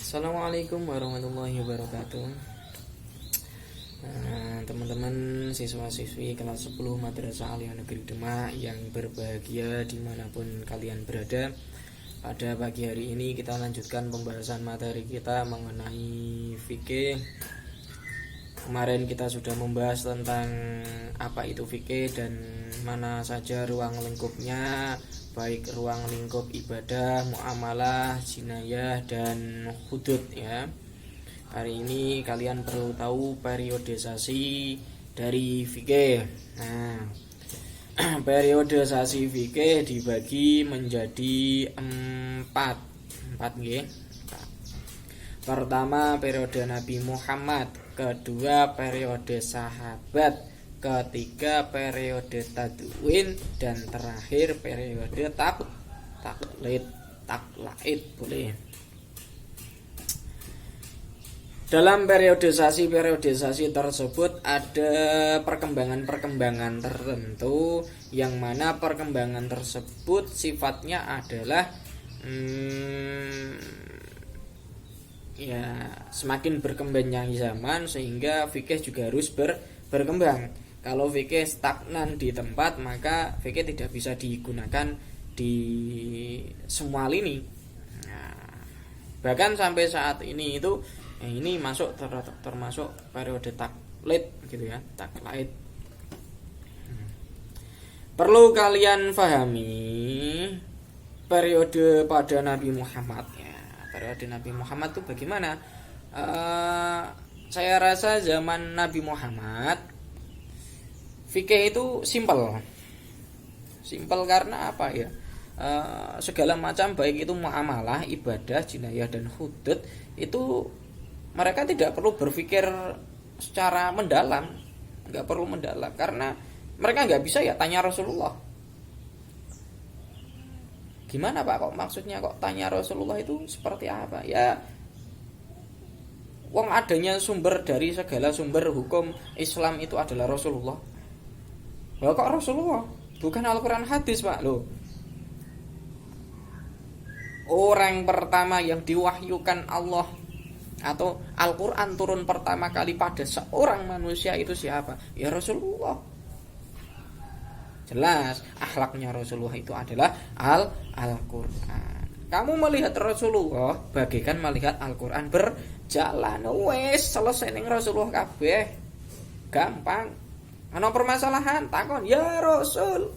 Assalamualaikum warahmatullahi wabarakatuh. Teman-teman siswa-siswi kelas 10 Madrasah Aliyah Negeri Demak yang berbahagia dimanapun kalian berada, pada pagi hari ini kita lanjutkan pembahasan materi kita mengenai fikih. Kemarin kita sudah membahas tentang apa itu fikih dan mana saja ruang lingkupnya, baik ruang lingkup ibadah, muamalah, jinayah, dan hudud ya. Hari ini kalian perlu tahu periodisasi dari fikih. Nah, periodisasi fikih dibagi menjadi empat nggih. Pertama periode Nabi Muhammad, kedua periode sahabat, ketiga periode tabi'in, dan terakhir periode taklid boleh. Dalam periodisasi tersebut ada perkembangan tertentu yang mana perkembangan tersebut sifatnya adalah semakin berkembangnya zaman sehingga fikih juga harus berkembang. Kalau fikih stagnan di tempat, maka fikih tidak bisa digunakan di semua lini. Bahkan sampai saat ini itu ini termasuk periode taklid gitu ya, taklid. Perlu kalian pahami periode pada Nabi Muhammad ya. Periode Nabi Muhammad itu bagaimana? Saya rasa zaman Nabi Muhammad fikih itu simpel karena apa ya? Segala macam baik itu muamalah, ibadah, jinayah, dan hudud itu mereka tidak perlu berpikir secara mendalam, karena mereka nggak bisa ya tanya Rasulullah. Gimana Pak, kok maksudnya kok tanya Rasulullah itu seperti apa? Ya, wong adanya sumber dari segala sumber hukum Islam itu adalah Rasulullah. Loh, kok Rasulullah? Bukan Al-Quran hadis Pak loh. Orang pertama yang diwahyukan Allah atau Al-Quran turun pertama kali pada seorang manusia itu siapa? Ya Rasulullah. Jelas akhlaknya Rasulullah itu adalah Al-Quran. Kamu melihat Rasulullah bagaikan melihat Al-Quran berjalan. Wes selesai ning Rasulullah kabeh. Gampang. Ana permasalahan takon, ya Rasul,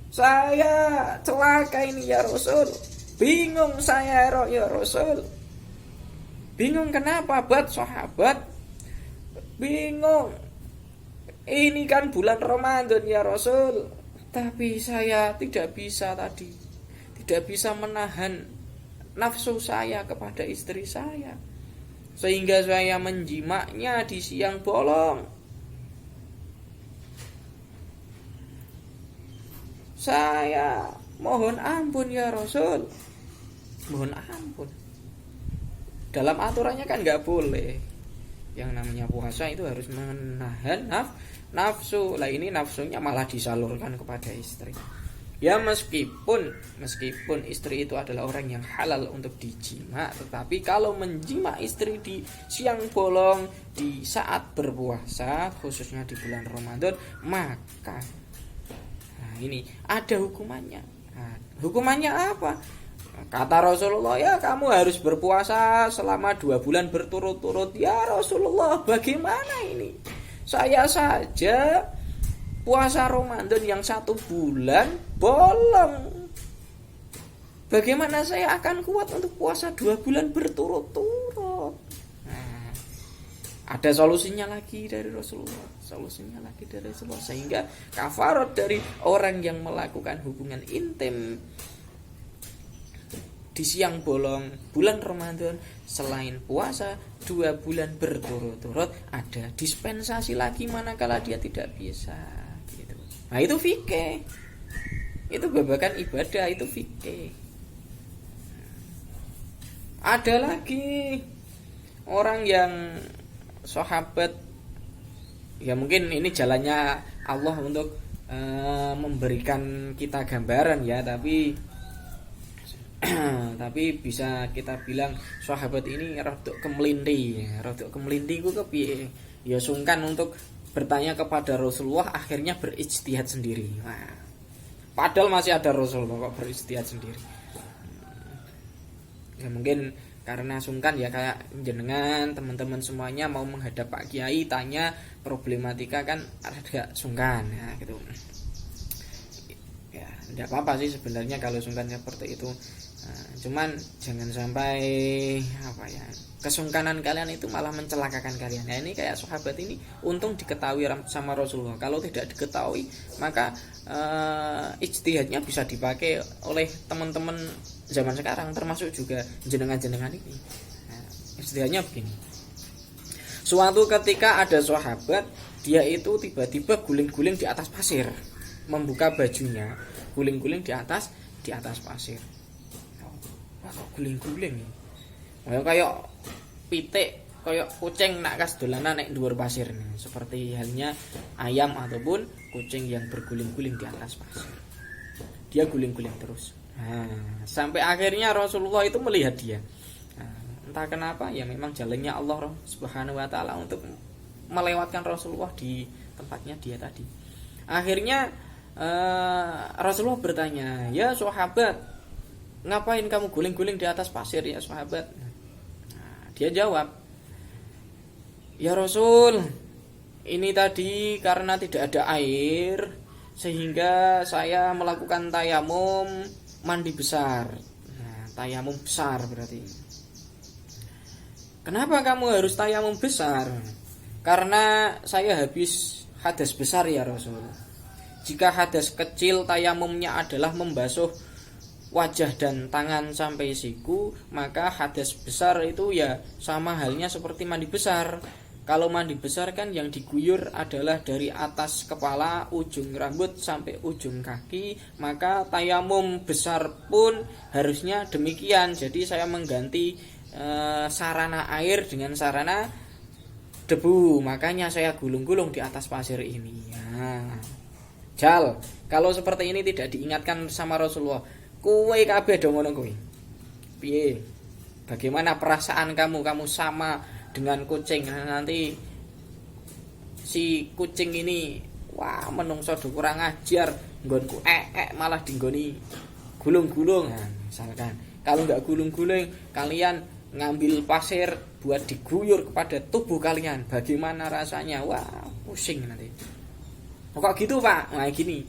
saya celaka ini ya Rasul. Bingung saya ya Rasul. Bingung kenapa buat sahabat? Bingung. Ini kan bulan Ramadan ya Rasul, tapi saya tidak bisa menahan nafsu saya kepada istri saya, sehingga saya menjimaknya di siang bolong. Saya mohon ampun ya Rasul. Mohon ampun. Dalam aturannya kan nggak boleh. Yang namanya puasa itu harus menahan nafsu. Lah ini nafsunya malah disalurkan kepada istri. Ya meskipun istri itu adalah orang yang halal untuk dijima, tetapi kalau menjima istri di siang bolong di saat berpuasa, khususnya di bulan Ramadan, maka ini ada hukumannya. Hukumannya apa? Kata Rasulullah, ya kamu harus berpuasa selama 2 bulan berturut-turut. Ya Rasulullah, bagaimana ini? Saya saja puasa Ramadan yang 1 bulan bolong. Bagaimana saya akan kuat untuk puasa 2 bulan berturut-turut? Ada solusinya lagi dari Rasulullah. Sehingga kafarat dari orang yang melakukan hubungan intim di siang bolong bulan Ramadan selain puasa 2 bulan berturut-turut, ada dispensasi lagi manakala dia tidak bisa gitu. Nah itu fikih. Itu babakan ibadah, itu fikih. Ada lagi orang yang sahabat, ya mungkin ini jalannya Allah untuk memberikan kita gambaran ya, tapi Tapi bisa kita bilang sahabat ini rodok kemelinti. Rodok kemelinti ku kepiye? Ya sungkan untuk bertanya kepada Rasulullah, akhirnya berijtihad sendiri. Nah, padahal masih ada Rasulullah kok berijtihad sendiri. Ya mungkin karena sungkan ya, kayak jenengan teman-teman semuanya mau menghadap Pak Kiai tanya problematika kan agak sungkan ya gitu. Ya tidak apa-apa sih sebenarnya kalau sungkan seperti itu. Nah, cuman jangan sampai apa ya, kesungkanan kalian itu malah mencelakakan kalian. Nah ini kayak sahabat ini untung diketahui sama Rasulullah. Kalau tidak diketahui maka ijtihadnya bisa dipakai oleh teman-teman zaman sekarang, termasuk juga jenengan-jenengan ini. Nah, ijtihadnya begini. Suatu ketika ada sahabat, dia itu tiba-tiba guling-guling di atas pasir, membuka bajunya, guling-guling di atas pasir. Kok guling-guling kayak pitik, kayak kucing nak kas dolanan naik dhuwur pasir nih. Seperti halnya ayam ataupun kucing yang berguling-guling di atas pasir. Dia guling-guling terus. Nah, sampai akhirnya Rasulullah itu melihat dia. Nah, entah kenapa ya memang jalannya Allah Subhanahu wa taala untuk melewatkan Rasulullah di tempatnya dia tadi. Akhirnya Rasulullah bertanya, "Ya sahabat, ngapain kamu guling-guling di atas pasir ya sahabat?" Nah, dia jawab, "Ya Rasul, ini tadi karena tidak ada air sehingga saya melakukan tayamum mandi besar." Nah, tayamum besar berarti. "Kenapa kamu harus tayamum besar?" "Karena saya habis hadas besar ya Rasul. Jika hadas kecil tayamumnya adalah membasuh wajah dan tangan sampai siku, maka hadas besar itu ya sama halnya seperti mandi besar. Kalau mandi besar kan yang diguyur adalah dari atas kepala, ujung rambut sampai ujung kaki, maka tayamum besar pun harusnya demikian. Jadi saya mengganti sarana air dengan sarana debu, makanya saya gulung-gulung di atas pasir ini." Nah, Jal, kalau seperti ini tidak diingatkan sama Rasulullah, kowe kabeh do ngono kowe. Piye? Bagaimana perasaan kamu? Kamu sama dengan kucing. Nanti si kucing ini, wah menungso do kurang ajar, nggonku malah dinggoni gulung-gulung. Nah, misalkan kalau enggak gulung-gulung, kalian ngambil pasir buat diguyur kepada tubuh kalian, bagaimana rasanya? Wah, pusing nanti. Kok gitu Pak? Nah gini,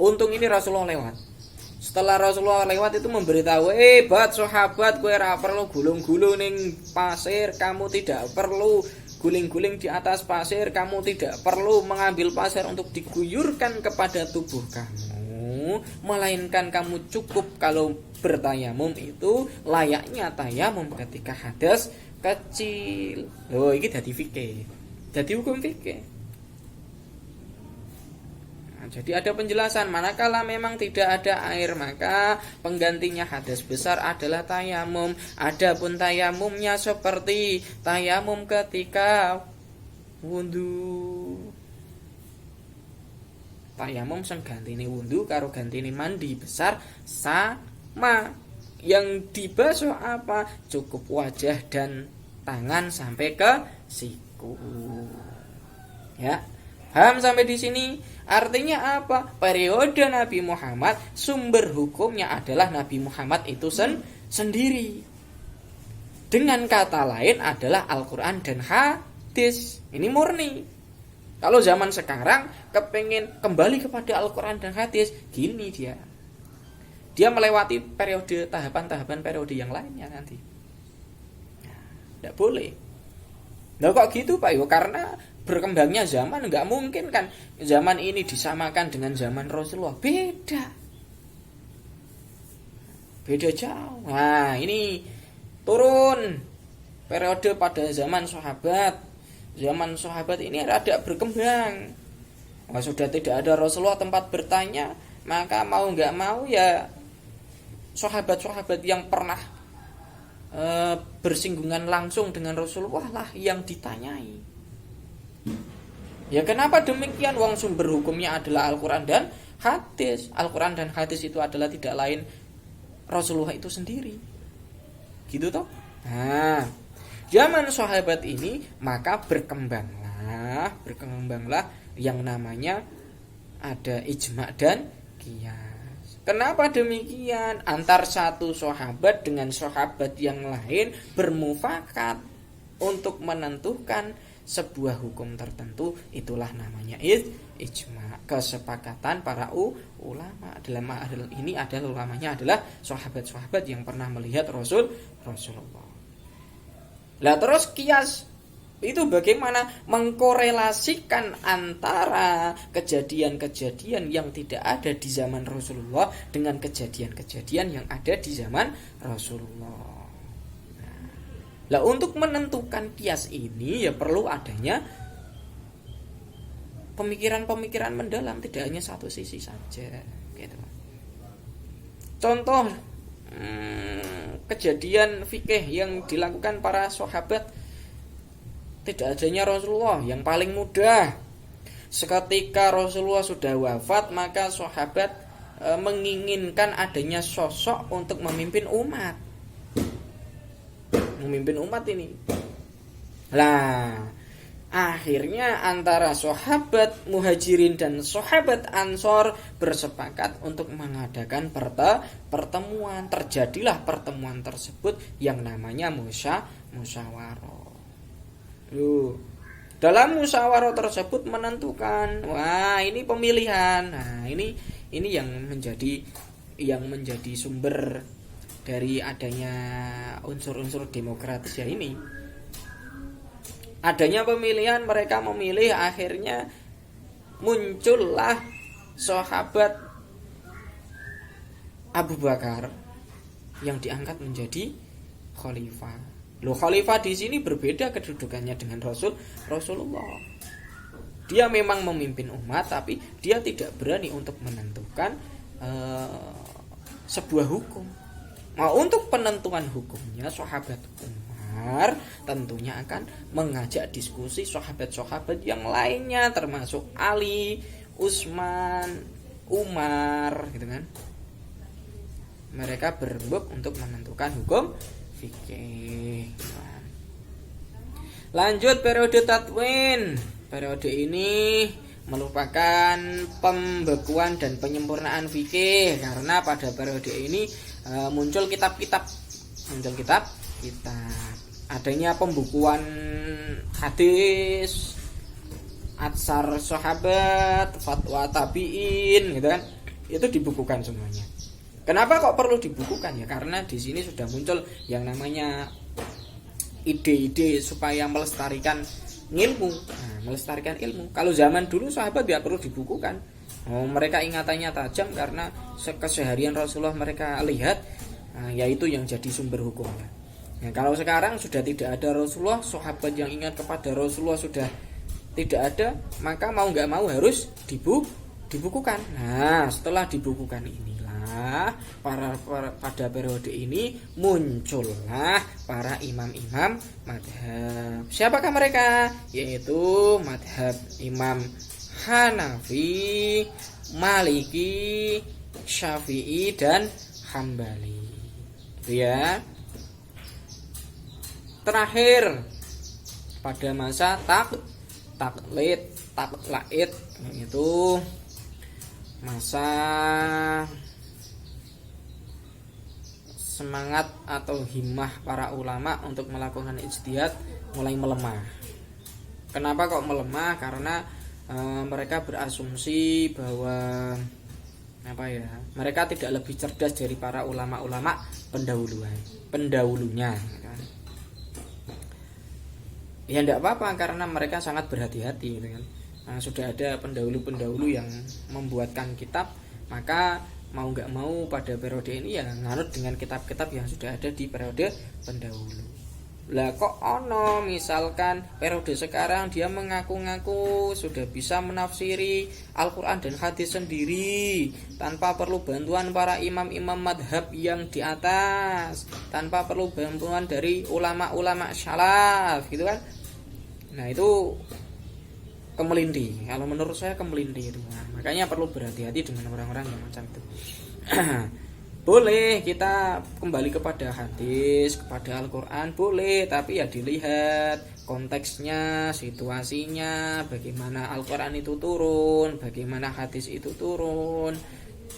untung ini Rasulullah lewat. Setelah Rasulullah lewat itu memberitahu, "Bat sahabat, kowe ora perlu gulung-gulung ning pasir, kamu tidak perlu guling-guling di atas pasir, kamu tidak perlu mengambil pasir untuk diguyurkan kepada tubuh kamu, melainkan kamu cukup kalau bertayamum itu layaknya tayamum ketika hadas kecil." Loh, iki dadi fikih. Dadi hukum fikih. Jadi ada penjelasan, manakala memang tidak ada air maka penggantinya hadas besar adalah tayamum. Adapun tayamumnya seperti tayamum ketika wudu. Tayamum sing gantine wudu karo gantine mandi besar sama. Yang dibasuh apa? Cukup wajah dan tangan sampai ke siku. Ya. Paham sampai di sini? Artinya apa? Periode Nabi Muhammad sumber hukumnya adalah Nabi Muhammad itu sendiri. Dengan kata lain adalah Al-Quran dan hadis. Ini murni. Kalau zaman sekarang kepengen kembali kepada Al-Quran dan hadis, gini dia melewati periode tahapan-tahapan periode yang lainnya nanti. Nah, tidak boleh. Nah kok gitu Pak? Karena berkembangnya zaman, nggak mungkin kan zaman ini disamakan dengan zaman Rasulullah. Beda jauh. Nah ini turun periode pada zaman sahabat. Zaman sahabat ini rada berkembang. Wah, sudah tidak ada Rasulullah tempat bertanya, maka mau nggak mau ya sahabat-sahabat yang pernah bersinggungan langsung dengan Rasulullah lah yang ditanyai. Ya kenapa demikian? Wong sumber hukumnya adalah Al-Quran dan hadis. Al-Quran dan hadis itu adalah tidak lain Rasulullah itu sendiri. Gitu toh? Nah, zaman sahabat ini maka berkembanglah yang namanya ada ijma dan qiyas. Kenapa demikian? Antar satu sahabat dengan sahabat yang lain bermufakat untuk menentukan sebuah hukum tertentu, itulah namanya ijma, kesepakatan para ulama. Dalam hal ini adalah ulamanya adalah sahabat-sahabat yang pernah melihat Rasulullah. Lah terus qiyas itu bagaimana mengkorelasikan antara kejadian-kejadian yang tidak ada di zaman Rasulullah dengan kejadian-kejadian yang ada di zaman Rasulullah. Lah untuk menentukan qiyas ini ya perlu adanya pemikiran-pemikiran mendalam, tidak hanya satu sisi saja gitu. Contoh kejadian fikih yang dilakukan para sahabat tidak adanya Rasulullah yang paling mudah. Seketika Rasulullah sudah wafat, maka sahabat menginginkan adanya sosok untuk memimpin umat ini. Lah, akhirnya antara sahabat Muhajirin dan sahabat Ansor bersepakat untuk mengadakan pertemuan. Terjadilah pertemuan tersebut yang namanya musyawarah. Dalam musyawarah tersebut menentukan, wah ini pemilihan. Nah, ini yang menjadi sumber dari adanya unsur-unsur demokratis ya ini. Adanya pemilihan, mereka memilih, akhirnya muncullah sahabat Abu Bakar yang diangkat menjadi khalifah. Loh, khalifah di sini berbeda kedudukannya dengan Rasulullah. Dia memang memimpin umat, tapi dia tidak berani untuk menentukan sebuah hukum. Nah, untuk penentuan hukumnya sahabat Umar tentunya akan mengajak diskusi sahabat-sahabat yang lainnya, termasuk Ali, Utsman, Umar, gitu kan. Mereka berembuk untuk menentukan hukum fikih. Lanjut periode tatwin. Periode ini merupakan pembekuan dan penyempurnaan fikih, karena pada periode ini muncul kitab-kitab. Adanya pembukuan hadis, atsar sahabat, fatwa tabi'in, gitu kan. Itu dibukukan semuanya. Kenapa kok perlu dibukukan ya? Karena di sini sudah muncul yang namanya ide-ide supaya melestarikan ilmu. Nah, melestarikan ilmu. Kalau zaman dulu sahabat tidak perlu dibukukan. Mereka ingatannya tajam karena keseharian Rasulullah mereka lihat, yaitu yang jadi sumber hukumnya. Nah, kalau sekarang sudah tidak ada Rasulullah, sahabat yang ingat kepada Rasulullah sudah tidak ada, maka mau nggak mau harus dibukukan. Nah, setelah dibukukan inilah pada periode ini muncullah para imam-imam madhab. Siapakah mereka? Yaitu madhab Imam Hanafi, Maliki, Syafi'i, dan Hambali. Itu ya. Terakhir pada masa taklid, yaitu masa semangat atau himmah para ulama untuk melakukan ijtihad mulai melemah. Kenapa kok melemah? Karena mereka berasumsi bahwa mereka tidak lebih cerdas dari para ulama-ulama pendahulunya kan? Ya tidak apa-apa, karena mereka sangat berhati-hati gitu kan. Sudah ada pendahulu-pendahulu yang membuatkan kitab, maka mau nggak mau pada periode ini ya nganut dengan kitab-kitab yang sudah ada di periode pendahulu. Lah kok ono misalkan periode sekarang dia mengaku-ngaku sudah bisa menafsiri Al-Quran dan hadis sendiri tanpa perlu bantuan para imam-imam madhab yang di atas, tanpa perlu bantuan dari ulama-ulama syalaf gitu kan. Nah itu kemelindi, kalau menurut saya kemelindi itu. Nah, makanya perlu berhati-hati dengan orang-orang yang macam itu. Boleh kita kembali kepada hadis, kepada Al-Quran, boleh, tapi ya dilihat konteksnya, situasinya, bagaimana Al-Quran itu turun, bagaimana hadis itu turun,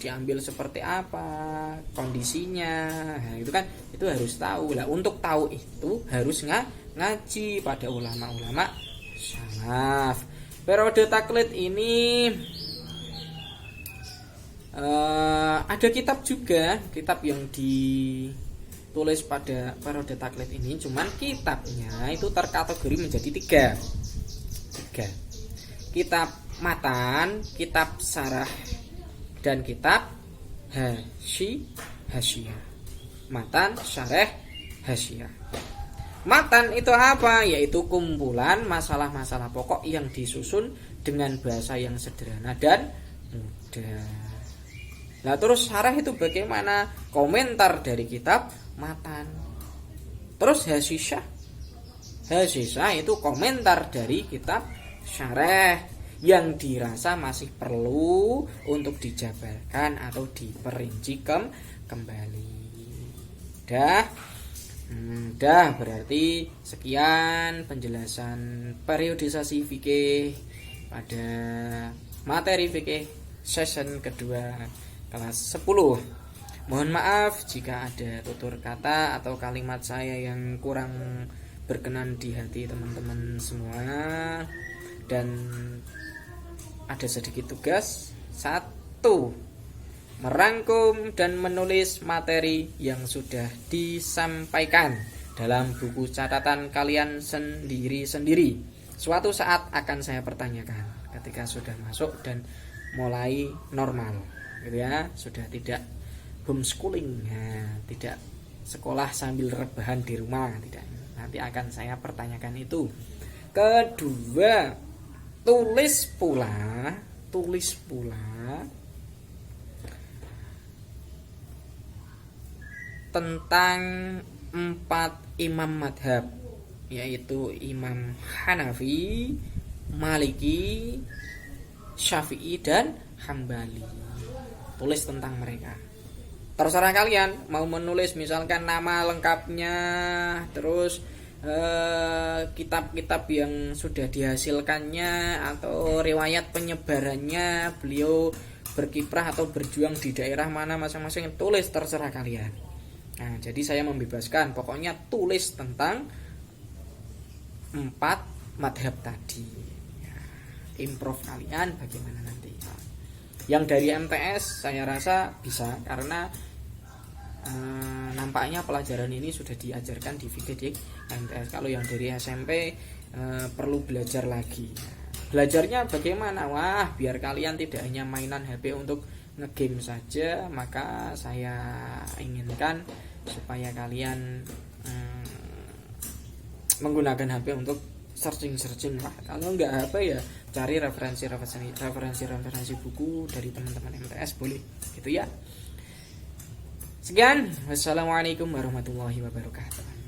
diambil seperti apa kondisinya. Nah, itu kan itu harus tahu lah. Untuk tahu itu harus ngaji pada ulama-ulama salaf. Periode taklid ini ada kitab juga, kitab yang ditulis pada periode taklid ini, cuman kitabnya itu terkategori menjadi tiga. Kitab matan, kitab sarah, dan kitab hasyiyah. Matan, syarah, hasyiyah. Matan itu apa? Yaitu kumpulan masalah-masalah pokok yang disusun dengan bahasa yang sederhana dan mudah. Nah terus syarah itu bagaimana? Komentar dari kitab matan. Terus hasyiyah itu komentar dari kitab syarah yang dirasa masih perlu untuk dijabarkan atau diperinci kembali. Dah berarti sekian penjelasan periodisasi fikih pada materi fikih session kedua kelas 10. Mohon maaf jika ada tutur kata atau kalimat saya yang kurang berkenan di hati teman-teman semua. Dan ada sedikit tugas. 1. Merangkum dan menulis materi yang sudah disampaikan dalam buku catatan kalian sendiri-sendiri. Suatu saat akan saya pertanyakan ketika sudah masuk dan mulai normal, gitu ya, sudah tidak homeschooling, tidak sekolah sambil rebahan di rumah, tidak. Nanti akan saya pertanyakan itu. Kedua, tulis pula tentang 4 imam madhab, yaitu Imam Hanafi, Maliki, Syafi'i, dan Hambali. Tulis tentang mereka. Terserah kalian mau menulis misalkan nama lengkapnya, terus kitab-kitab yang sudah dihasilkannya, atau riwayat penyebarannya, beliau berkiprah atau berjuang di daerah mana masing-masing, tulis, terserah kalian. Nah, jadi saya membebaskan, pokoknya tulis tentang 4 madhab tadi. Improve kalian bagaimana nanti. Yang dari MTS saya rasa bisa, karena nampaknya pelajaran ini sudah diajarkan di fikih di MTS. Kalau yang dari SMP perlu belajar lagi. Belajarnya bagaimana? Wah, biar kalian tidak hanya mainan HP untuk ngegame saja, maka saya inginkan supaya kalian menggunakan HP untuk searching lah. Kalau nggak HP ya cari referensi buku dari teman-teman MTS, boleh gitu ya. Sekian, wassalamualaikum warahmatullahi wabarakatuh.